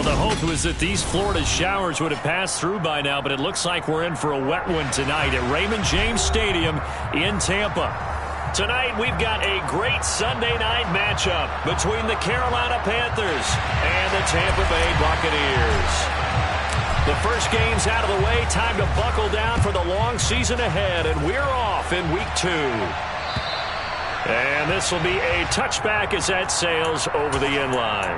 Well, the hope was that these Florida showers would have passed through by now, but it looks like we're in for a wet one tonight at Raymond James Stadium in Tampa. Tonight, we've got a great Sunday night matchup between the Carolina Panthers and the Tampa Bay Buccaneers. The first game's out of the way. Time to buckle down for the long season ahead, and we're off in Week 2. And this will be a touchback as that sails over the end line.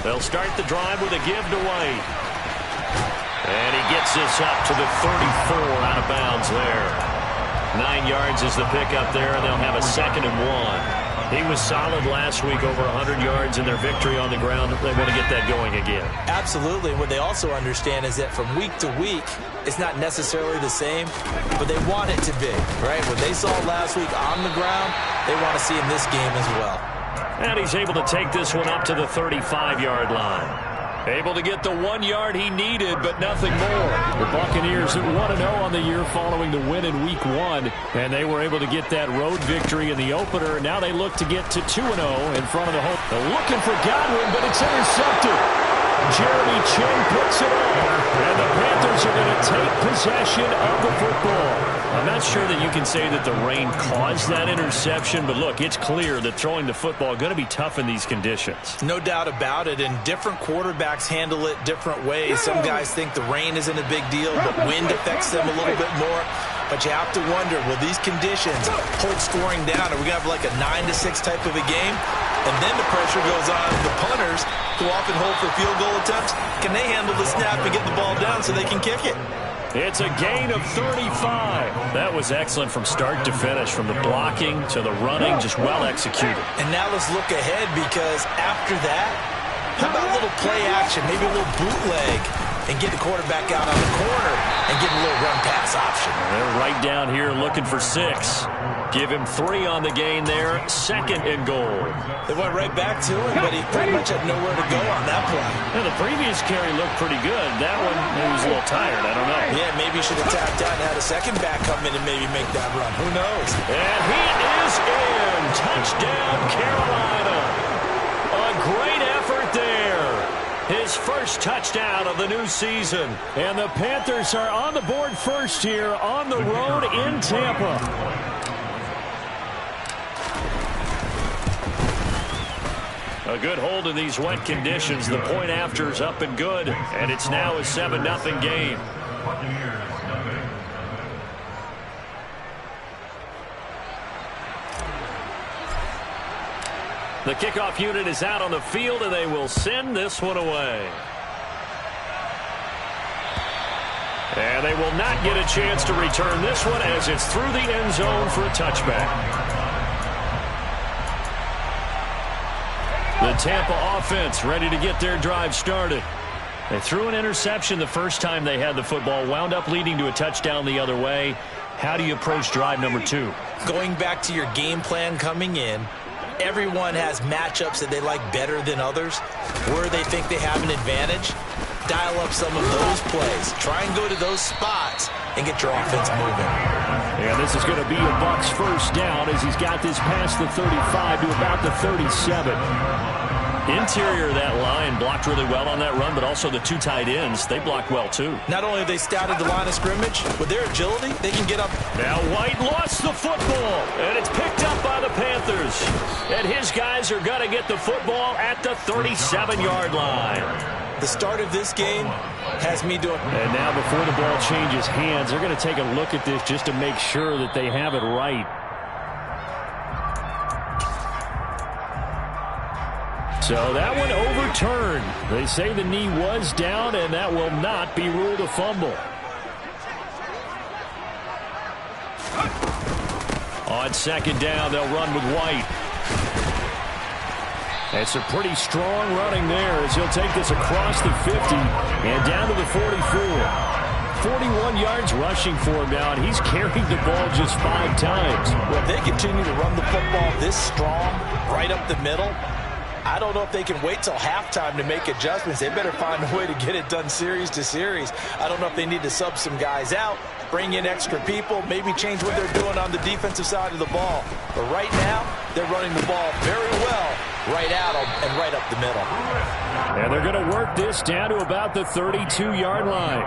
They'll start the drive with a give to White. And he gets this up to the 34 out of bounds there. 9 yards is the pickup there, and they'll have a 2nd and 1. He was solid last week, over 100 yards in their victory on the ground. They want to get that going again. Absolutely. What they also understand is that from week to week, it's not necessarily the same, but they want it to be, right? What they saw last week on the ground, they want to see in this game as well. And he's able to take this one up to the 35-yard line. Able to get the 1 yard he needed, but nothing more. The Buccaneers at 1-0 on the year following the win in Week 1, and they were able to get that road victory in the opener. Now they look to get to 2-0 in front of the home. They're looking for Godwin, but it's intercepted. Jeremy Chin puts it on, and the Panthers are going to take possession of the football. I'm not sure that you can say that the rain caused that interception, but look, it's clear that throwing the football is going to be tough in these conditions. No doubt about it, and different quarterbacks handle it different ways. Some guys think the rain isn't a big deal, but wind affects them a little bit more. But you have to wonder, will these conditions hold scoring down? Are we going to have like a 9-6 type of a game? And then the pressure goes on the punters, who often hold for field goal attempts. Can they handle the snap and get the ball down so they can kick it? It's a gain of 35. That was excellent from start to finish, from the blocking to the running, just well executed. And now let's look ahead, because after that, how about a little play action, maybe a little bootleg, and get the quarterback out on the corner and get a little run-pass option. They're right down here looking for 6. Give him 3 on the gain there, 2nd and goal. They went right back to him, but he pretty much had nowhere to go on that play. Yeah, the previous carry looked pretty good. That one, he was a little tired. I don't know. Yeah, maybe he should have tapped out and had a second back come in and maybe make that run. Who knows? And he is in. Touchdown, Carolina. A great effort there. His first touchdown of the new season. And the Panthers are on the board first here on the road in Tampa. A good hold in these wet conditions. The point after is up and good, and it's now a 7-0 game. The kickoff unit is out on the field, and they will send this one away. And they will not get a chance to return this one as it's through the end zone for a touchback. The Tampa offense ready to get their drive started. They threw an interception the first time they had the football, wound up leading to a touchdown the other way. How do you approach drive number 2? Going back to your game plan coming in, everyone has matchups that they like better than others, where they think they have an advantage. Dial up some of those plays. Try and go to those spots and get your offense moving. And this is going to be a Bucks first down as he's got this past the 35 to about the 37. Interior of that line blocked really well on that run, but also the 2 tight ends, they blocked well too. Not only have they scouted the line of scrimmage, with their agility, they can get up. Now White lost the football, and it's picked up by the Panthers. And his guys are going to get the football at the 37-yard line. The start of this game has me doing. And now before the ball changes hands, they're going to take a look at this just to make sure that they have it right. So that one overturned. They say the knee was down, and that will not be ruled a fumble. On 2nd down, they'll run with White. It's a pretty strong running there as he'll take this across the 50 and down to the 44. 41 yards rushing for him now, and he's carried the ball just 5 times. Well, if they continue to run the football this strong, right up the middle, I don't know if they can wait till halftime to make adjustments. They better find a way to get it done series to series. I don't know if they need to sub some guys out, bring in extra people, maybe change what they're doing on the defensive side of the ball. But right now, they're running the ball very well right at them and right up the middle. And they're going to work this down to about the 32-yard line.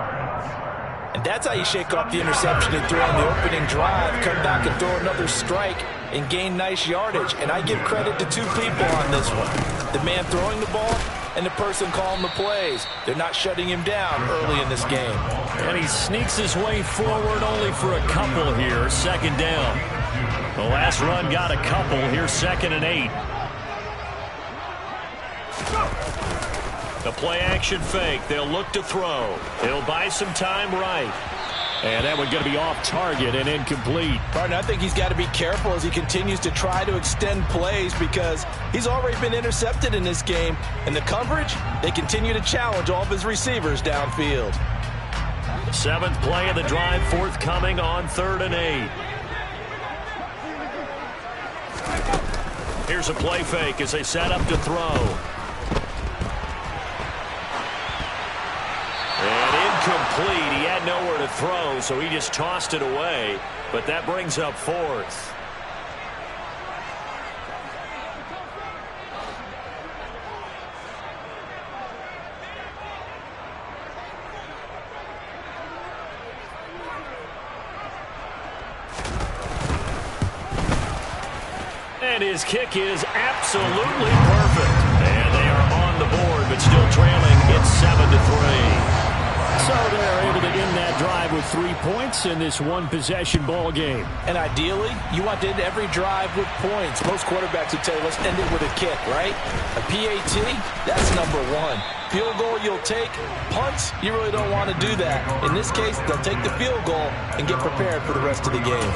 And that's how you shake off the interception and throw on the opening drive, come back and throw another strike and gain nice yardage. And I give credit to 2 people on this one. The man throwing the ball and the person calling the plays. They're not shutting him down early in this game. And he sneaks his way forward only for a couple here. Second down. The last run got a couple. Here's 2nd and 8. The play-action fake. They'll look to throw. He'll buy some time right. And that one's going to be off target and incomplete. Partner, I think he's got to be careful as he continues to try to extend plays because he's already been intercepted in this game. And the coverage, they continue to challenge all of his receivers downfield. 7th play of the drive, forthcoming on 3rd and 8. Here's a play fake as they set up to throw. Complete. He had nowhere to throw, so he just tossed it away. But that brings up 4th. And his kick is absolutely perfect. And they are on the board, but still trailing. It's 7-3. So they're able to end that drive with 3 points in this one-possession ball game. And ideally, you want to end every drive with points. Most quarterbacks would tell you, let's end it with a kick, right? A PAT, that's number 1. Field goal you'll take. Punts, you really don't want to do that. In this case, they'll take the field goal and get prepared for the rest of the game.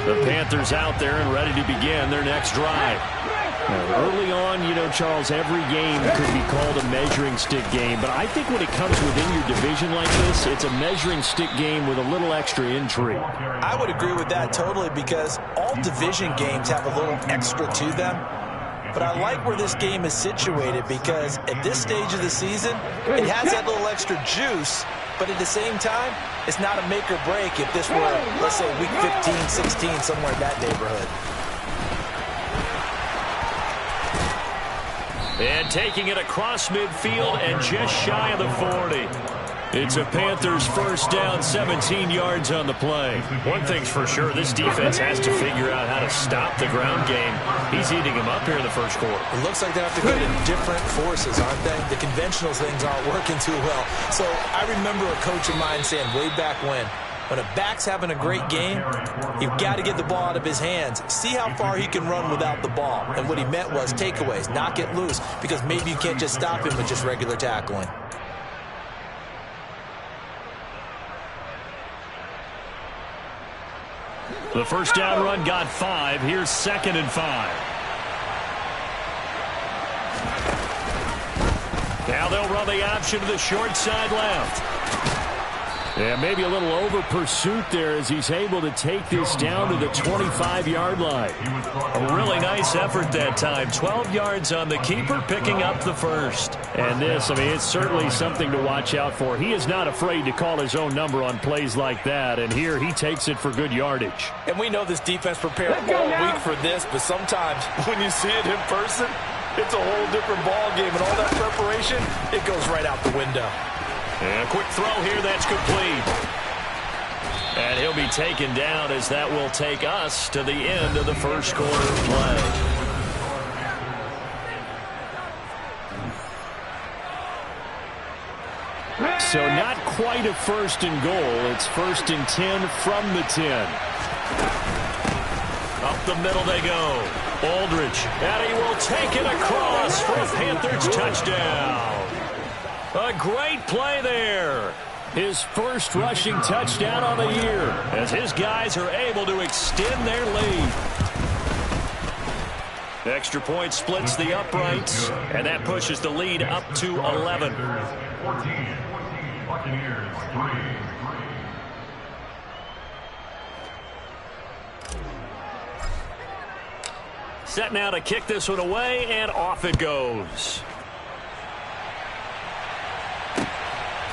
The Panthers out there and ready to begin their next drive. Now, early on, you know, Charles, every game could be called a measuring stick game. But I think when it comes within your division like this, it's a measuring stick game with a little extra intrigue. I would agree with that totally because all division games have a little extra to them. But I like where this game is situated because at this stage of the season, it has that little extra juice. But at the same time, it's not a make or break if this were, let's say, week 15, 16, somewhere in that neighborhood. And taking it across midfield and just shy of the 40. It's a Panthers first down, 17 yards on the play. One thing's for sure, this defense has to figure out how to stop the ground game. He's eating them up here in the first quarter. It looks like they have to go to different forces, aren't they? The conventional things aren't working too well. So I remember a coach of mine saying way back when a back's having a great game, you've got to get the ball out of his hands. See how far he can run without the ball. And what he meant was takeaways, knock it loose, because maybe you can't just stop him with just regular tackling. The first down run got 5. Here's 2nd and 5. Now they'll run the option to the short side left. Yeah, maybe a little over pursuit there as he's able to take this down to the 25-yard line. A really nice effort that time. 12 yards on the keeper, picking up the first. And this, I mean, it's certainly something to watch out for. He is not afraid to call his own number on plays like that. And here he takes it for good yardage. And we know this defense prepared all week for this, but sometimes when you see it in person, it's a whole different ball game. And all that preparation, it goes right out the window. And a quick throw here, that's complete. And he'll be taken down as that will take us to the end of the first quarter of play. So not quite a 1st and goal. It's 1st and 10 from the 10. Up the middle they go. Aldridge, and he will take it across for a Panthers touchdown. A great play there. His first rushing touchdown on the year as his guys are able to extend their lead. The extra point splits the uprights, and that pushes the lead up to 11. 14, Buccaneers 3. Set now to kick this one away, and off it goes.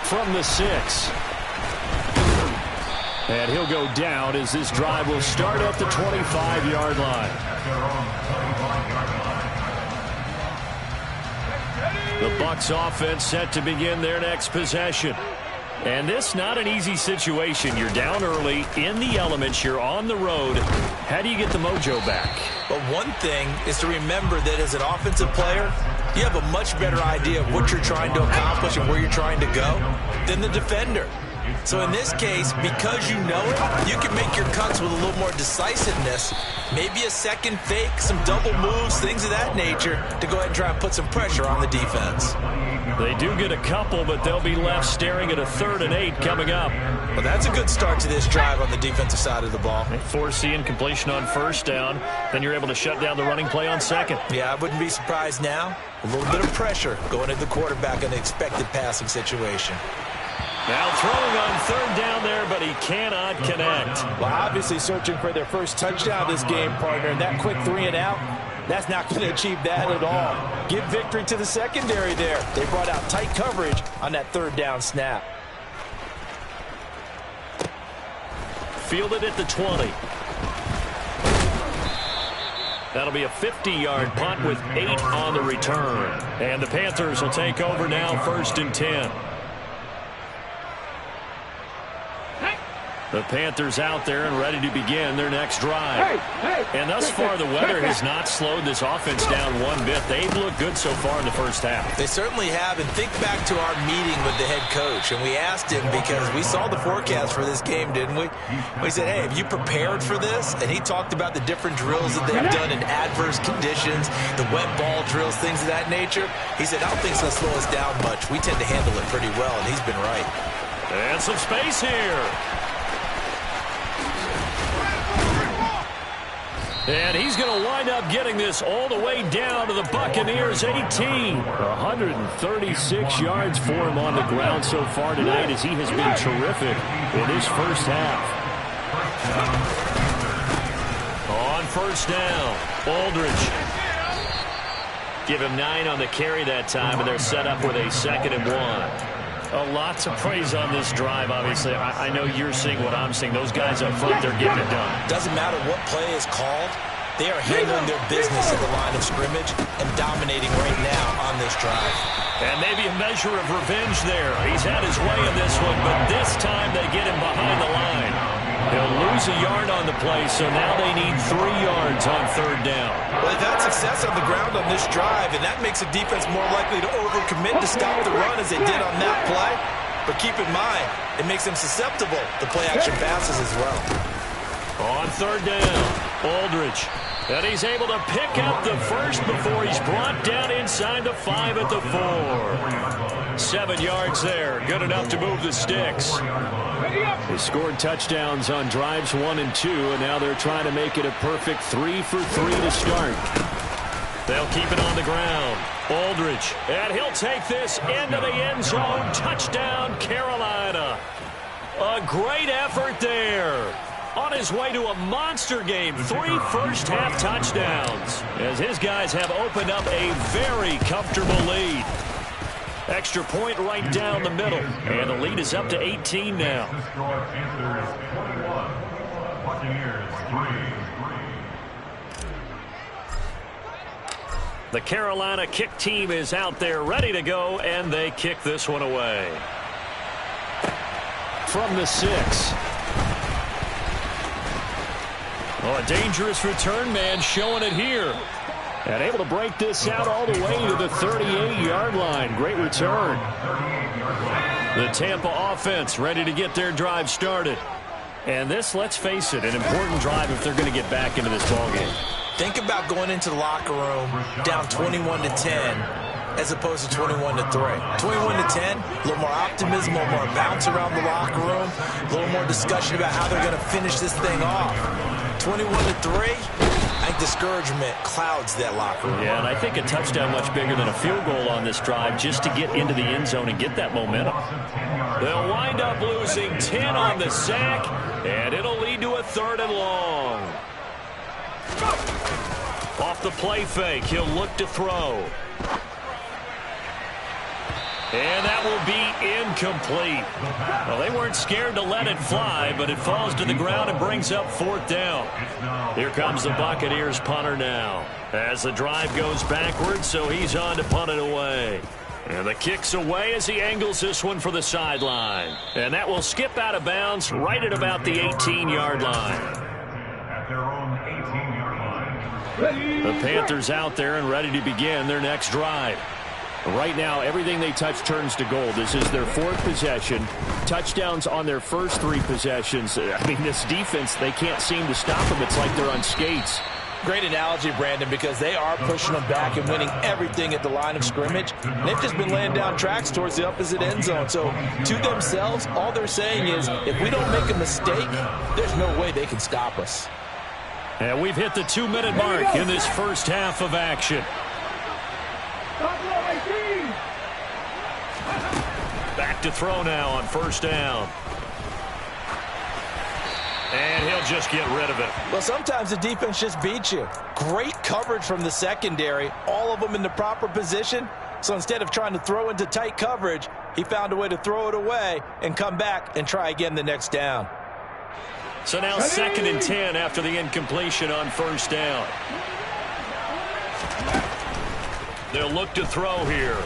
From the 6. And he'll go down as this drive will start at the 25-yard line. The Bucks offense set to begin their next possession. And this not an easy situation. You're down early, in the elements, you're on the road. How do you get the mojo back? But one thing is to remember that as an offensive player, you have a much better idea of what you're trying to accomplish and where you're trying to go than the defender. So in this case, because you know it, you can make your cuts with a little more decisiveness. Maybe a second fake, some double moves, things of that nature to go ahead and try and put some pressure on the defense. They do get a couple, but they'll be left staring at a 3rd and 8 coming up. Well, that's a good start to this drive on the defensive side of the ball. They force the incompletion on 1st down. Then you're able to shut down the running play on 2nd. Yeah, I wouldn't be surprised now. A little bit of pressure going at the quarterback in the expected passing situation. Now throwing on 3rd down there, but he cannot connect. Well, obviously searching for their first touchdown this game, partner. And that quick 3 and out, that's not going to achieve that at all. Give victory to the secondary there. They brought out tight coverage on that 3rd down snap. Fielded at the 20. That'll be a 50-yard punt with 8 on the return. And the Panthers will take over now, 1st and 10. The Panthers out there and ready to begin their next drive. And thus far, the weather has not slowed this offense down one bit. They've looked good so far in the first half. They certainly have. And think back to our meeting with the head coach. And we asked him because we saw the forecast for this game, didn't we? We said, hey, have you prepared for this? And he talked about the different drills that they've done in adverse conditions, the wet ball drills, things of that nature. He said, I don't think it's going to slow us down much. We tend to handle it pretty well, and he's been right. And some space here. And he's going to wind up getting this all the way down to the Buccaneers' 18. 136 yards for him on the ground so far tonight as he has been terrific in his first half. On 1st down, Aldridge. Give him 9 on the carry that time, and they're set up with a 2nd and 1. Lots of praise on this drive, obviously. I know you're seeing what I'm seeing. Those guys up front, they're getting it done. Doesn't matter what play is called. They are handling their business at the line of scrimmage and dominating right now on this drive. And maybe a measure of revenge there. He's had his way in this one, but this time they get him behind the line. He'll lose a yard on the play, so now they need 3 yards on 3rd down. Well, they've had success on the ground on this drive, and that makes a defense more likely to overcommit to stop the run as they did on that play. But keep in mind, it makes them susceptible to play-action passes as well. On 3rd down, Aldridge. And he's able to pick up the first before he's brought down inside the 5 at the 4. 7 yards there. Good enough to move the sticks. They scored touchdowns on drives 1 and 2, and now they're trying to make it a perfect 3 for 3 to start. They'll keep it on the ground. Aldridge. And he'll take this into the end zone. Touchdown, Carolina. A great effort there. On his way to a monster game, 3 first-half touchdowns, as his guys have opened up a very comfortable lead. Extra point right down the middle, and the lead is up to 18 now. The Carolina kick team is out there ready to go, and they kick this one away. From the 6. Oh, a dangerous return man showing it here. And able to break this out all the way to the 38-yard line. Great return. The Tampa offense ready to get their drive started. And this, let's face it, an important drive if they're going to get back into this ballgame. Think about going into the locker room down 21-10 as opposed to 21-3. 21-10, a little more optimism, a little more bounce around the locker room, a little more discussion about how they're going to finish this thing off. 21-3, I think discouragement clouds that locker room. Yeah, and I think a touchdown much bigger than a field goal on this drive just to get into the end zone and get that momentum. They'll wind up losing 10 on the sack, and it'll lead to a 3rd and long. Off the play fake, he'll look to throw. And that will be incomplete. Well, they weren't scared to let it fly, but it falls to the ground and brings up 4th down. Here comes the Buccaneers punter now. As the drive goes backwards, so he's on to punt it away. And the kick's away as he angles this one for the sideline. And that will skip out of bounds right at about the 18-yard line. At their own 18-yard line. The Panthers out there and ready to begin their next drive. Right now, everything they touch turns to gold. This is their 4th possession. Touchdowns on their first 3 possessions. I mean, this defense, they can't seem to stop them. It's like they're on skates. Great analogy, Brandon, because they are pushing them back and winning everything at the line of scrimmage. They've just been laying down tracks towards the opposite end zone. So to themselves, all they're saying is, if we don't make a mistake, there's no way they can stop us. And we've hit the 2-minute mark in this first half of action. Back to throw now on 1st down. And he'll just get rid of it. Well, sometimes the defense just beats you. Great coverage from the secondary, all of them in the proper position. So instead of trying to throw into tight coverage, he found a way to throw it away and come back and try again the next down. So now 2nd and 10 after the incompletion on 1st down. They'll look to throw here.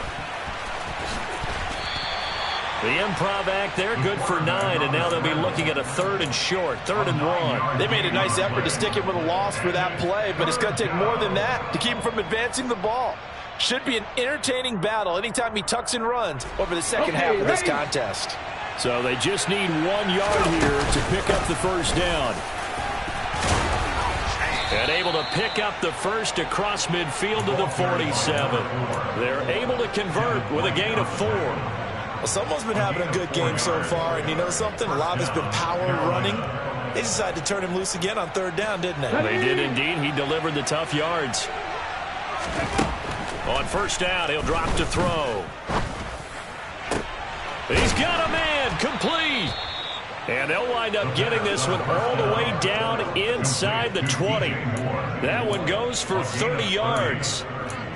The improv act there, good for 9, and now they'll be looking at a 3rd and short, 3rd and 1. They made a nice effort to stick him with a loss for that play, but it's going to take more than that to keep him from advancing the ball. Should be an entertaining battle anytime he tucks and runs over the second half of this contest. So they just need 1 yard here to pick up the 1st down. And able to pick up the first across midfield to the 47. They're able to convert with a gain of 4. Well, someone's been having a good game so far, and you know something? A lot of it's been power running. They decided to turn him loose again on 3rd down, didn't they? They did indeed. He delivered the tough yards. On 1st down, he'll drop to throw. He's got a man, complete. And they'll wind up getting this one all the way down inside the 20. That one goes for 30 yards.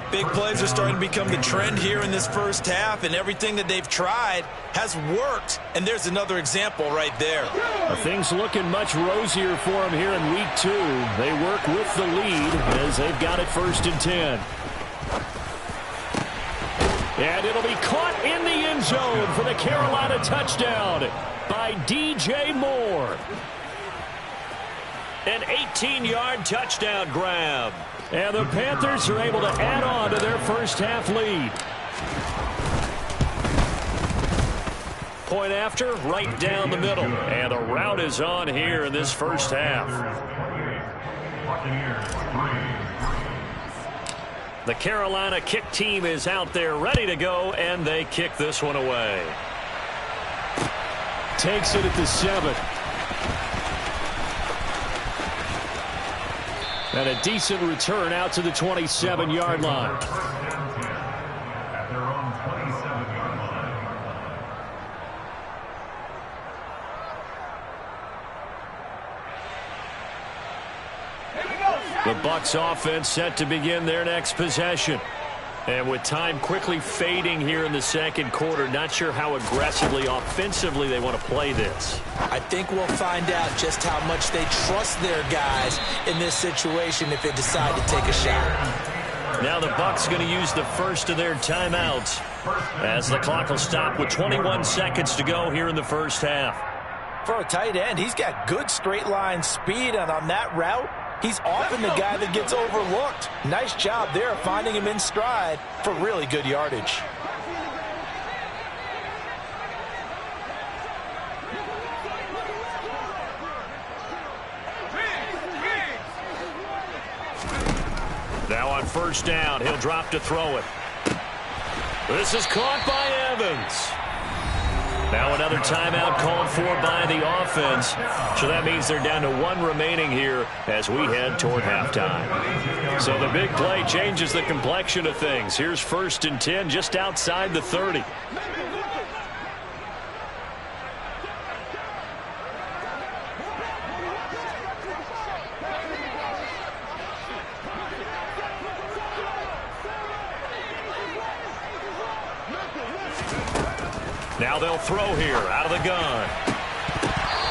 Big plays are starting to become the trend here in this first half, and everything that they've tried has worked. And there's another example right there. Things looking much rosier for them here in week 2. They work with the lead as they've got it 1st and 10. And it'll be caught in the end zone for the Carolina touchdown by DJ Moore. An 18-yard touchdown grab. And the Panthers are able to add on to their first half lead. Point after, right down the middle. And a rout is on here in this first half. The Carolina kick team is out there ready to go, and they kick this one away. Takes it at the 7. And a decent return out to the 27-yard line. At their own 27-yard line. The Bucks offense set to begin their next possession. And with time quickly fading here in the second quarter, not sure how aggressively, offensively they want to play this. I think we'll find out just how much they trust their guys in this situation if they decide to take a shot. Now the Bucks going to use the first of their timeouts as the clock will stop with 21 seconds to go here in the first half. For a tight end, he's got good straight line speed, and on that route, he's often the guy that gets overlooked. Nice job there finding him in stride for really good yardage. Now on 1st down, he'll drop to throw it. This is caught by Evans. Now another timeout called for by the offense. So that means they're down to 1 remaining here as we head toward halftime. So the big play changes the complexion of things. Here's 1st and 10 just outside the 30. Now they'll throw here out of the gun.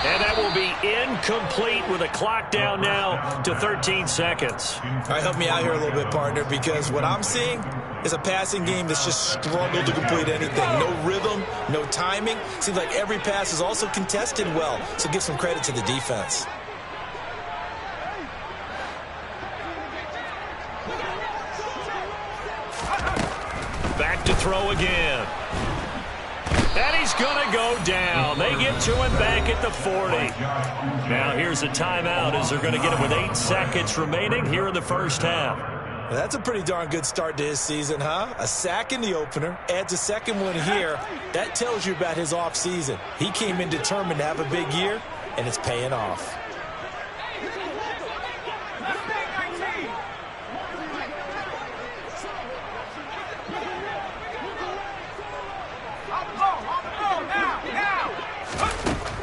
And that will be incomplete with a clock down now to 13 seconds. All right, help me out here a little bit, partner, because what I'm seeing is a passing game that's just struggled to complete anything. No rhythm, no timing. Seems like every pass is also contested well, so give some credit to the defense. Back to throw again. And he's going to go down. They get to him back at the 40. Now here's a timeout as they're going to get him with 8 seconds remaining here in the first half. That's a pretty darn good start to his season, huh? A sack in the opener, adds a second one here. That tells you about his offseason. He came in determined to have a big year, and it's paying off.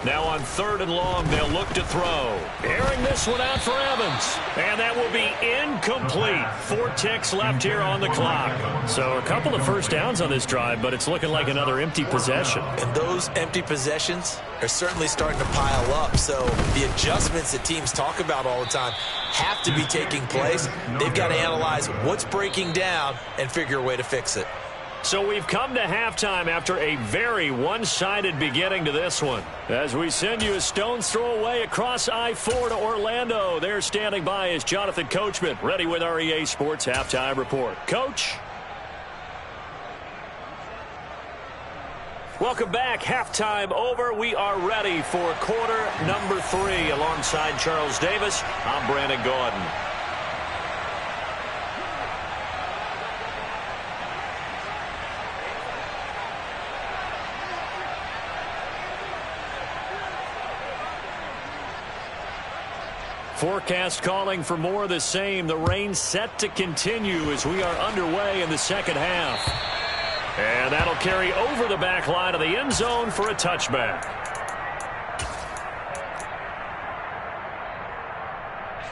Now on 3rd and long, they'll look to throw. Airing this one out for Evans. And that will be incomplete. 4 ticks left here on the clock. So a couple of first downs on this drive, but it's looking like another empty possession. And those empty possessions are certainly starting to pile up. So the adjustments that teams talk about all the time have to be taking place. They've got to analyze what's breaking down and figure a way to fix it. So we've come to halftime after a very one-sided beginning to this one. As we send you a stone's throw away across I-4 to Orlando. There standing by is Jonathan Coachman, ready with our EA Sports Halftime Report. Coach? Welcome back. Halftime over. We are ready for quarter number 3. Alongside Charles Davis, I'm Brandon Gordon. Forecast calling for more of the same. The rain set to continue as we are underway in the second half. And that'll carry over the back line of the end zone for a touchback.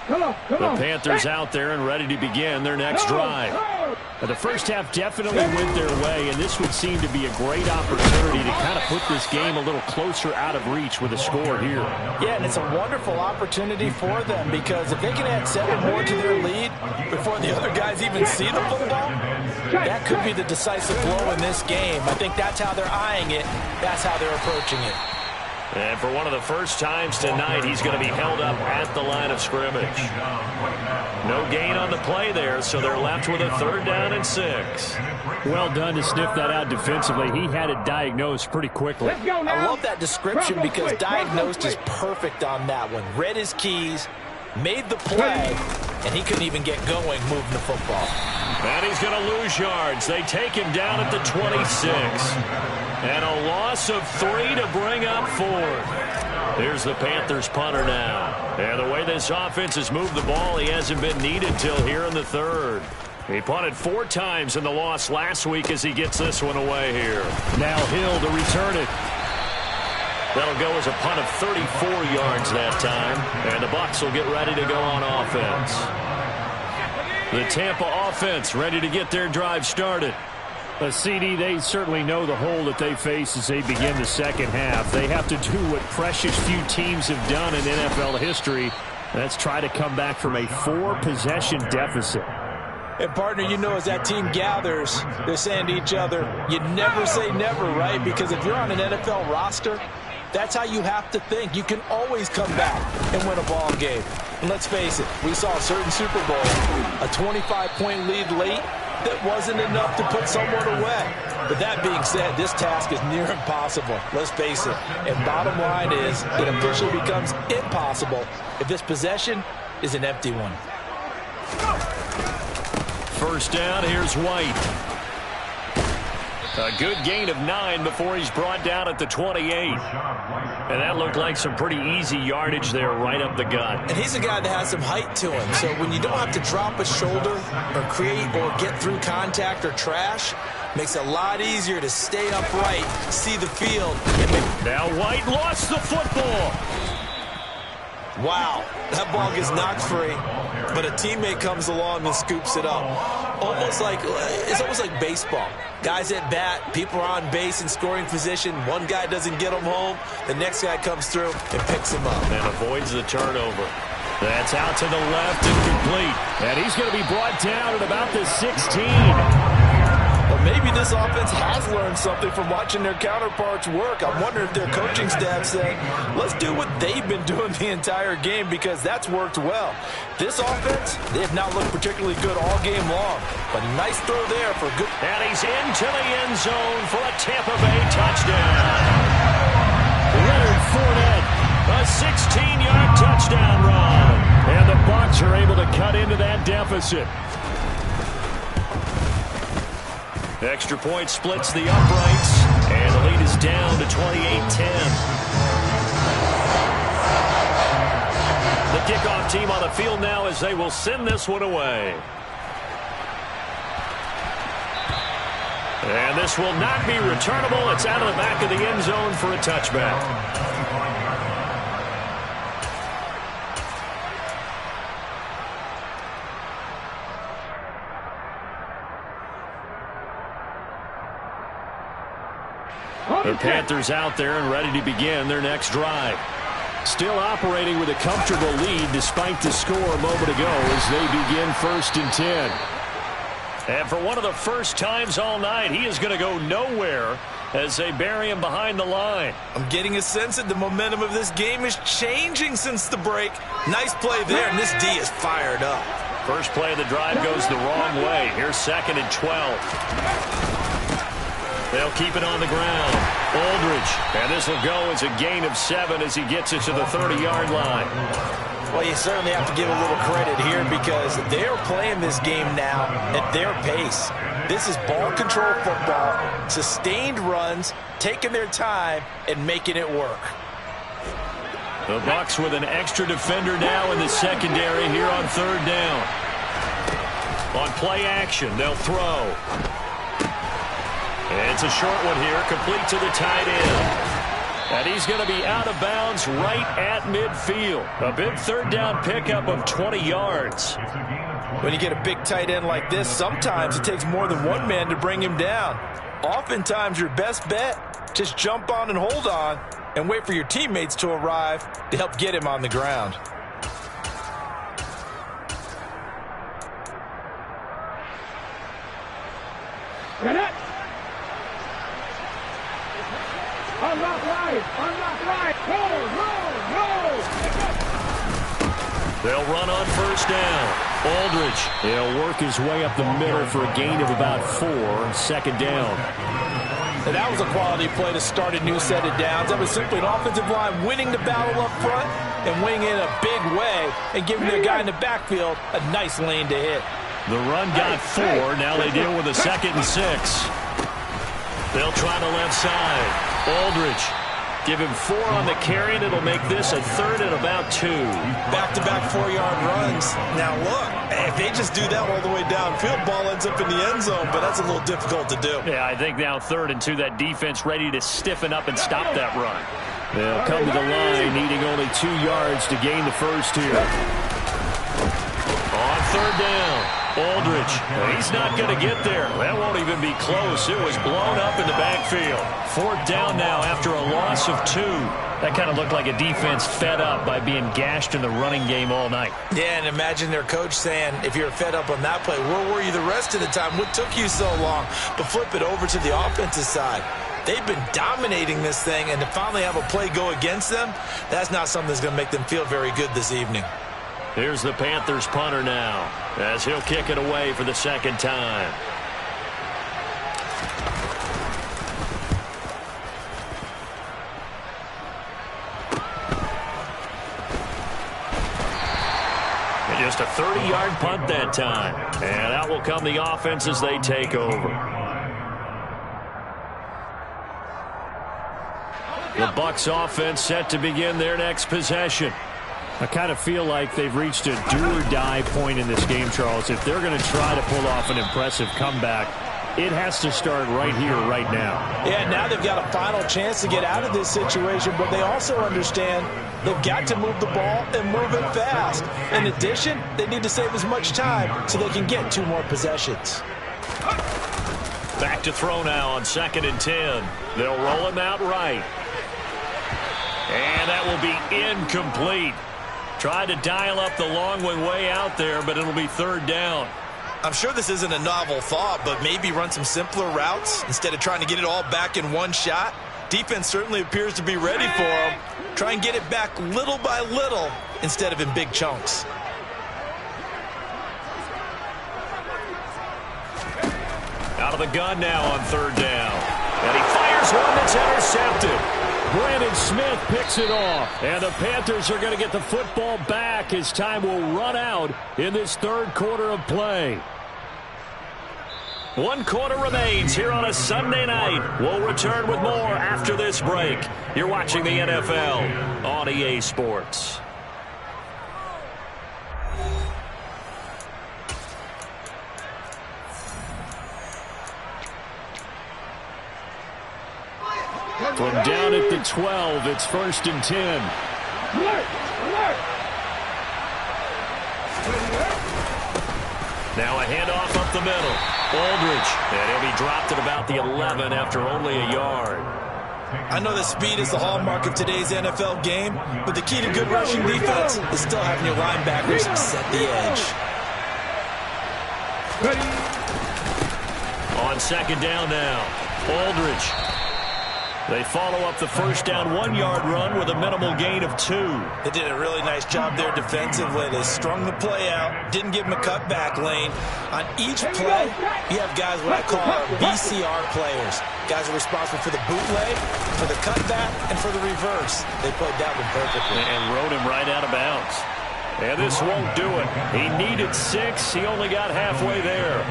The Panthers out there and ready to begin their next drive. The first half definitely went their way, and this would seem to be a great opportunity to kind of put this game a little closer out of reach with a score here. Yeah, and it's a wonderful opportunity for them because if they can add 7 more to their lead before the other guys even see the football, that could be the decisive blow in this game. I think that's how they're eyeing it. That's how they're approaching it. And for one of the first times tonight, he's going to be held up at the line of scrimmage. No gain on the play there, so they're left with a 3rd down and 6. Well done to sniff that out defensively. He had it diagnosed pretty quickly. I love that description because diagnosed is perfect on that one. Read his keys, made the play, and he couldn't even get going moving the football. And he's going to lose yards. They take him down at the 26. And a loss of 3 to bring up 4th. Here's the Panthers punter now. And the way this offense has moved the ball, he hasn't been needed till here in the 3rd. He punted 4 times in the loss last week as he gets this one away here. Now Hill to return it. That'll go as a punt of 34 yards that time. And the Bucks will get ready to go on offense. The Tampa offense ready to get their drive started. CD, they certainly know the hole that they face as they begin the second half. They have to do what precious few teams have done in NFL history. That's try to come back from a 4-possession deficit. And, partner, you know as that team gathers, they're saying to each other, you never say never, right? Because if you're on an NFL roster, that's how you have to think. You can always come back and win a ball game. And let's face it, we saw a certain Super Bowl, a 25-point lead late, that wasn't enough to put someone away. But that being said, this task is near impossible. Let's face it. And bottom line is, it officially becomes impossible if this possession is an empty one. First down, here's White. A good gain of 9 before he's brought down at the 28. And that looked like some pretty easy yardage there right up the gut. And he's a guy that has some height to him. So when you don't have to drop a shoulder or create or get through contact or trash, makes it a lot easier to stay upright, see the field. Now White lost the football. Wow, that ball gets knocked free, but a teammate comes along and scoops it up. It's almost like baseball. Guys at bat, people are on base in scoring position. One guy doesn't get them home. The next guy comes through and picks him up. And avoids the turnover. That's out to the left and complete. And he's going to be brought down at about the 16. Well, maybe this offense has learned something from watching their counterparts work. I wonder if their coaching staff said, let's do what they've been doing the entire game, because that's worked well. This offense, they have not looked particularly good all game long, but a nice throw there for a good. And he's into the end zone for a Tampa Bay touchdown. Leonard Fournette, a 16-yard touchdown run. And the Bucks are able to cut into that deficit. Extra point splits the uprights, and the lead is down to 28-10. The kickoff team on the field now as they will send this one away. And this will not be returnable. It's out of the back of the end zone for a touchback. The Panthers out there and ready to begin their next drive. Still operating with a comfortable lead despite the score a moment ago as they begin 1st and 10. And for one of the first times all night, he is going to go nowhere as they bury him behind the line. I'm getting a sense that the momentum of this game is changing since the break. Nice play there, and this D is fired up. First play of the drive goes the wrong way. Here's 2nd and 12. They'll keep it on the ground. Aldridge. And this will go as a gain of 7 as he gets it to the 30-yard line. Well, you certainly have to give a little credit here because they're playing this game now at their pace. This is ball control football, sustained runs, taking their time and making it work. The Bucks with an extra defender now in the secondary here on 3rd down. On play action, they'll throw. It's a short one here, complete to the tight end. And he's going to be out of bounds right at midfield. A big 3rd down pickup of 20 yards. When you get a big tight end like this, sometimes it takes more than one man to bring him down. Oftentimes, your best bet, just jump on and hold on and wait for your teammates to arrive to help get him on the ground. They'll run on 1st down. Aldridge, he'll work his way up the middle for a gain of about 4. 2nd down. And that was a quality play to start a new set of downs. That was simply an offensive line winning the battle up front and winning in a big way and giving their guy in the backfield a nice lane to hit. The run got 4. Now they deal with a 2nd and 6. They'll try the left side. Aldridge. Give him 4 on the carry, and it'll make this a 3rd and about 2. Back-to-back 4-yard runs. Now, look, if they just do that all the way downfield, ball ends up in the end zone, but that's a little difficult to do. Yeah, I think now 3rd and 2, that defense ready to stiffen up and stop that run. They'll come to the line, needing only 2 yards to gain the first here. On 3rd down. Aldridge, he's not going to get there. That won't even be close. It was blown up in the backfield. 4th down now after a loss of 2. That kind of looked like a defense fed up by being gashed in the running game all night. Yeah, and imagine their coach saying, if you're fed up on that play, where were you the rest of the time? What took you so long? But flip it over to the offensive side. They've been dominating this thing, and to finally have a play go against them, that's not something that's going to make them feel very good this evening. Here's the Panthers punter now as he'll kick it away for the 2nd time. And just a 30-yard punt that time. And out will come the offense as they take over. The Bucks offense set to begin their next possession. I kind of feel like they've reached a do-or-die point in this game, Charles. If they're going to try to pull off an impressive comeback, it has to start right here, right now. Yeah, now they've got a final chance to get out of this situation, but they also understand they've got to move the ball and move it fast. In addition, they need to save as much time so they can get 2 more possessions. Back to throw now on 2nd and 10. They'll roll him out right. And that will be incomplete. Tried to dial up the long one way out there, but it'll be 3rd down. I'm sure this isn't a novel thought, but maybe run some simpler routes instead of trying to get it all back in one shot. Defense certainly appears to be ready for him. Try and get it back little by little instead of in big chunks. Out of the gun now on 3rd down. And he fires one that's intercepted. Brandon Smith picks it off. And the Panthers are going to get the football back as time will run out in this 3rd quarter of play. 1 quarter remains here on a Sunday night. We'll return with more after this break. You're watching the NFL on EA Sports. From down at the 12, it's 1st and 10. Now a handoff up the middle. Aldridge. And he'll be dropped at about the 11 after only a yard. I know that speed is the hallmark of today's NFL game, but the key to good rushing defense is still having your linebackers set the edge. On 2nd down now. Aldridge. They follow up the 1st down 1-yard run with a minimal gain of 2. They did a really nice job there defensively. They strung the play out, didn't give him a cutback lane. On each play, you have guys what I call our BCR players. Guys are responsible for the bootleg, for the cutback, and for the reverse. They played that one perfectly. And rode him right out of bounds. And this won't do it. He needed 6. He only got halfway there.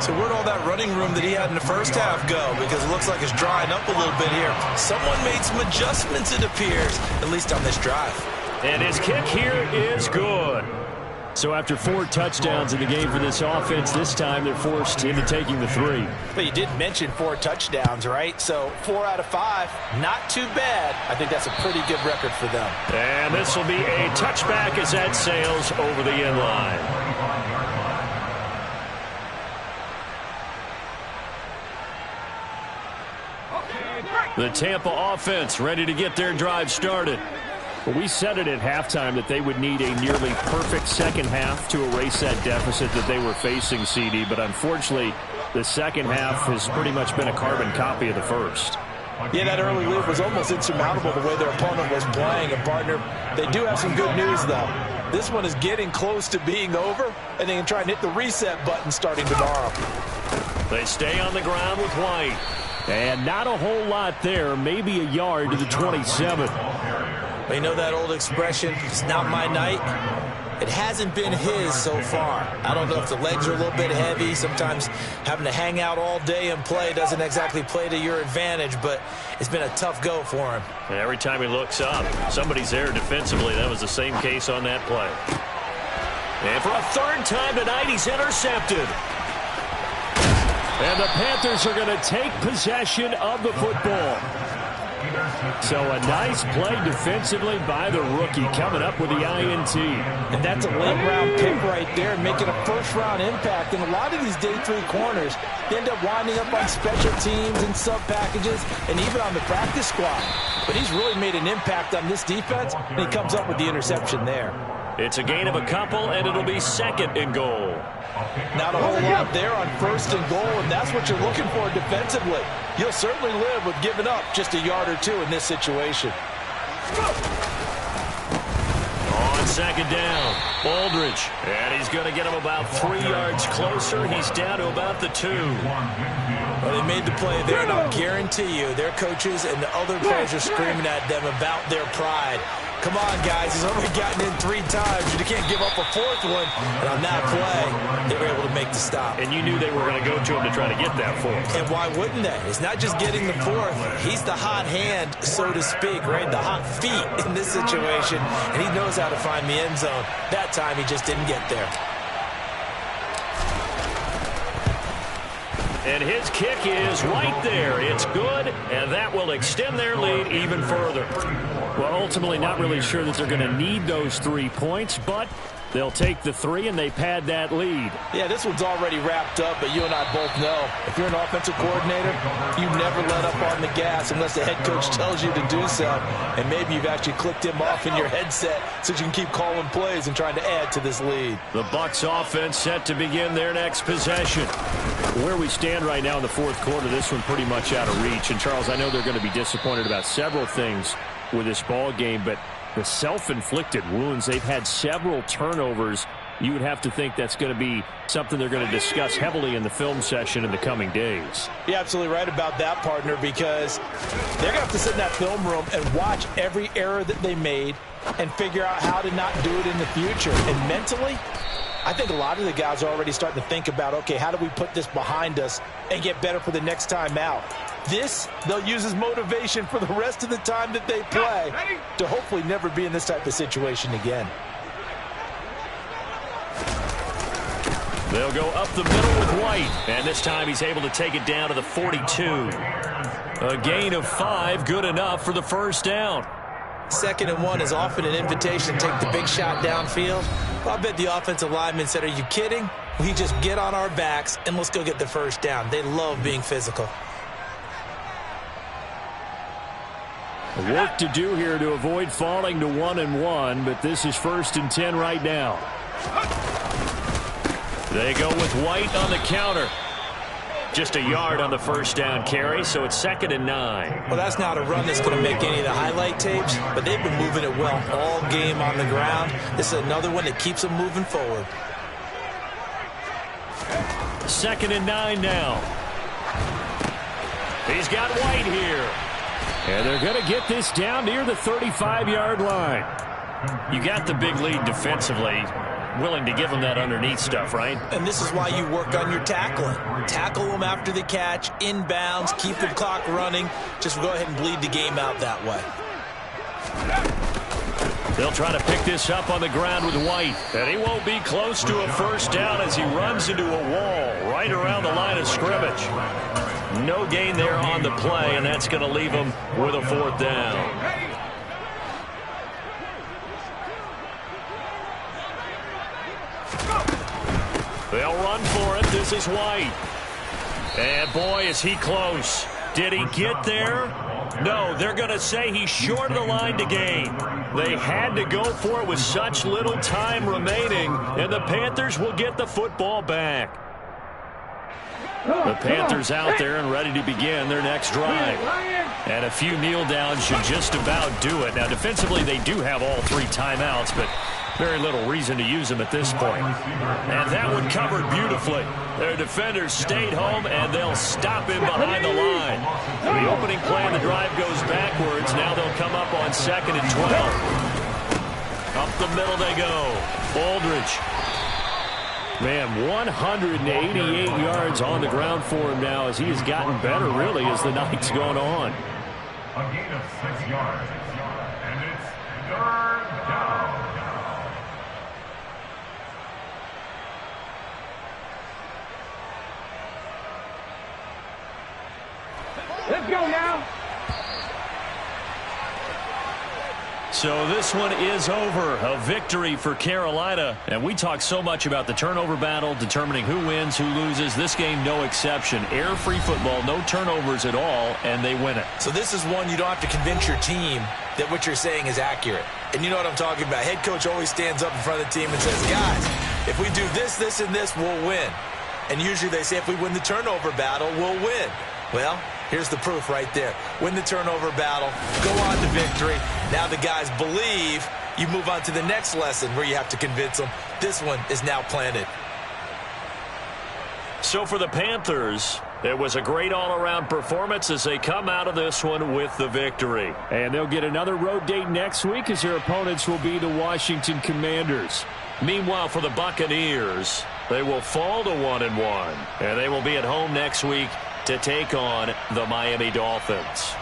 So where'd all that running room that he had in the first half go? Because it looks like it's drying up a little bit here. Someone made some adjustments, it appears, at least on this drive. And his kick here is good. So after 4 touchdowns in the game for this offense, this time they're forced into taking the 3. But you did mention 4 touchdowns, right? So 4 out of 5, not too bad. I think that's a pretty good record for them. And this will be a touchback as that sails over the end line. The Tampa offense ready to get their drive started. Well, we said it at halftime that they would need a nearly perfect second half to erase that deficit that they were facing, CD. But unfortunately, the second half has pretty much been a carbon copy of the first. Yeah, that early lead was almost insurmountable the way their opponent was playing. And, partner, they do have some good news, though. This one is getting close to being over, and they can try and hit the reset button starting tomorrow. They stay on the ground with White. And not a whole lot there, maybe a yard to the 27. You know that old expression, it's not my night? It hasn't been his so far. I don't know if the legs are a little bit heavy. Sometimes having to hang out all day and play doesn't exactly play to your advantage, but it's been a tough go for him. And every time he looks up, somebody's there defensively. That was the same case on that play. And for a 3rd time tonight, he's intercepted. And the Panthers are going to take possession of the football. So a nice play defensively by the rookie coming up with the INT. And that's a late-round pick right there, making a first-round impact. And a lot of these day 3 corners end up winding up on special teams and sub-packages and even on the practice squad. But he's really made an impact on this defense, and he comes up with the interception there. It's a gain of a couple, and it'll be 2nd and goal. Not a whole lot there on 1st and goal, and that's what you're looking for defensively. You'll certainly live with giving up just a yard or 2 in this situation. On 2nd down, Aldridge. And he's going to get him about 3 yards closer. He's down to about the 2. Well, they made the play there, and I'll guarantee you their coaches and the other players are screaming at them about their pride. Come on, guys. He's already gotten in 3 times. You can't give up a 4th one. And on that play, they were able to make the stop. And you knew they were going to go to him to try to get that 4th. And why wouldn't they? It's not just getting the 4th. He's the hot hand, so to speak, right? The hot feet in this situation. And he knows how to find the end zone. That time, he just didn't get there. And his kick is right there. It's good, and that will extend their lead even further. Well, ultimately not really sure that they're going to need those 3 points, but they'll take the 3 and they pad that lead. Yeah, this one's already wrapped up, but you and I both know if you're an offensive coordinator, you never let up on the gas unless the head coach tells you to do so. And maybe you've actually clicked him off in your headset so you can keep calling plays and trying to add to this lead. The Bucks offense set to begin their next possession. Where we stand right now in the 4th quarter, this one pretty much out of reach. And, Charles, I know they're going to be disappointed about several things with this ball game, but the self-inflicted wounds, they've had several turnovers. You would have to think that's going to be something they're going to discuss heavily in the film session in the coming days. You're absolutely right about that, partner, because they're going to have to sit in that film room and watch every error that they made and figure out how to not do it in the future. And mentally, I think a lot of the guys are already starting to think about, okay, how do we put this behind us and get better for the next time out? This, they'll use as motivation for the rest of the time that they play to hopefully never be in this type of situation again. They'll go up the middle with White, and this time he's able to take it down to the 42. A gain of 5, good enough for the first down. 2nd and 1 is often an invitation to take the big shot downfield. Well, I bet the offensive lineman said, are you kidding? We just get on our backs and let's go get the first down. They love being physical. Work to do here to avoid falling to 1-1, but this is 1st and 10 right now. They go with White on the counter. Just a yard on the first down carry, so it's 2nd and 9. Well, that's not a run that's going to make any of the highlight tapes, but they've been moving it well all game on the ground. This is another one that keeps them moving forward. 2nd and 9 now. He's got White here. And they're going to get this down near the 35-yard line. You got the big lead defensively. Willing to give them that underneath stuff, right? And this is why you work on your tackling. Tackle them after the catch, inbounds, keep the clock running. Just go ahead and bleed the game out that way. They'll try to pick this up on the ground with White. And he won't be close to a first down as he runs into a wall right around the line of scrimmage. No gain there on the play, and that's going to leave him with a 4th down. They'll run for it. This is White. And boy, is he close. Did he get there? No, they're going to say he's short of the line to gain. They had to go for it with such little time remaining, and the Panthers will get the football back. The Panthers out there and ready to begin their next drive. And a few kneel downs should just about do it. Now, defensively, they do have all 3 timeouts, but very little reason to use them at this point. And that one covered beautifully. Their defenders stayed home, and they'll stop him behind the line. The opening play of the drive goes backwards. Now they'll come up on 2nd and 12. Up the middle they go. Aldridge. Man, 188 yards on the ground for him now as he has gotten better, really, as the night's gone on. A gain of 6 yards. And it's 3rd down. Let's go now. So this one is over. A victory for Carolina. And we talk so much about the turnover battle, determining who wins, who loses. This game, no exception. Error-free football, no turnovers at all, and they win it. So this is one you don't have to convince your team that what you're saying is accurate. And you know what I'm talking about. Head coach always stands up in front of the team and says, guys, if we do this, this, and this, we'll win. And usually they say if we win the turnover battle, we'll win. Well, here's the proof right there. Win the turnover battle, go on to victory. Now the guys believe. You move on to the next lesson where you have to convince them. This one is now planted. So for the Panthers, It was a great all-around performance as they come out of this one with the victory. And they'll get another road date next week as their opponents will be the Washington Commanders. Meanwhile, for the Buccaneers, they will fall to 1-1, and they will be at home next week to take on the Miami Dolphins.